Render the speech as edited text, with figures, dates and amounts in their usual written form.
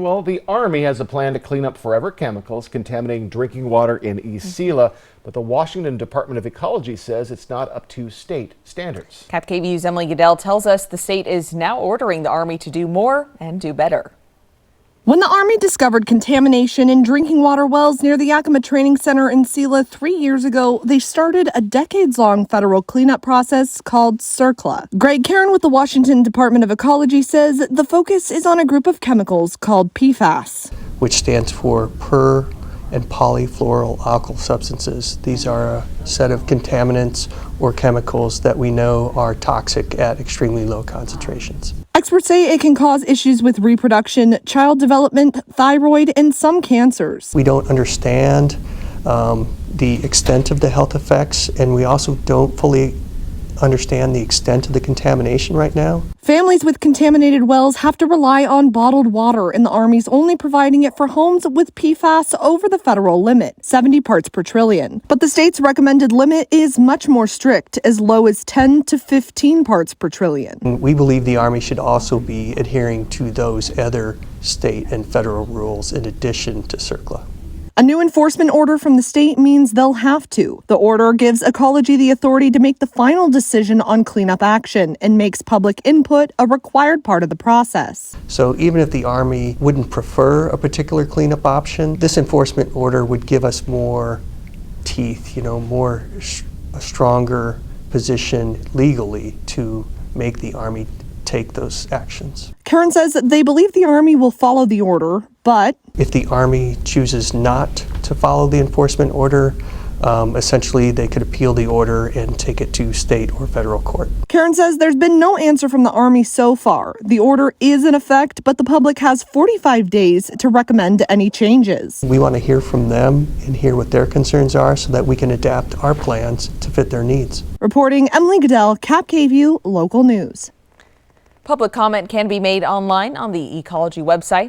Well, the Army has a plan to clean up forever chemicals contaminating drinking water in East Selah, but the Washington Department of Ecology says it's not up to state standards. KVU's Emily Goodell tells us the state is now ordering the Army to do more and do better. When the Army discovered contamination in drinking water wells near the Yakima Training Center in Selah 3 years ago, they started a decades-long federal cleanup process called CERCLA. Greg Karen with the Washington Department of Ecology says the focus is on a group of chemicals called PFAS, which stands for per and polyfluoroalkyl substances. These are a set of contaminants or chemicals that we know are toxic at extremely low concentrations. Experts say it can cause issues with reproduction, child development, thyroid, and some cancers. We don't understand the extent of the health effects, and we also don't fully understand the extent of the contamination right now. Families with contaminated wells have to rely on bottled water, and the Army's only providing it for homes with PFAS over the federal limit, 70 parts per trillion. But the state's recommended limit is much more strict, as low as 10 to 15 parts per trillion. We believe the Army should also be adhering to those other state and federal rules in addition to CERCLA. A new enforcement order from the state means they'll have to. The order gives Ecology the authority to make the final decision on cleanup action and makes public input a required part of the process. So even if the Army wouldn't prefer a particular cleanup option, this enforcement order would give us more teeth, a stronger position legally to make the Army take those actions. Karen says they believe the Army will follow the order, but if the Army chooses not to follow the enforcement order, essentially they could appeal the order and take it to state or federal court. Karen says there's been no answer from the Army so far. The order is in effect, but the public has 45 days to recommend any changes. We want to hear from them and hear what their concerns are so that we can adapt our plans to fit their needs. Reporting, Emily Goodell, KVU Local News. Public comment can be made online on the Ecology website.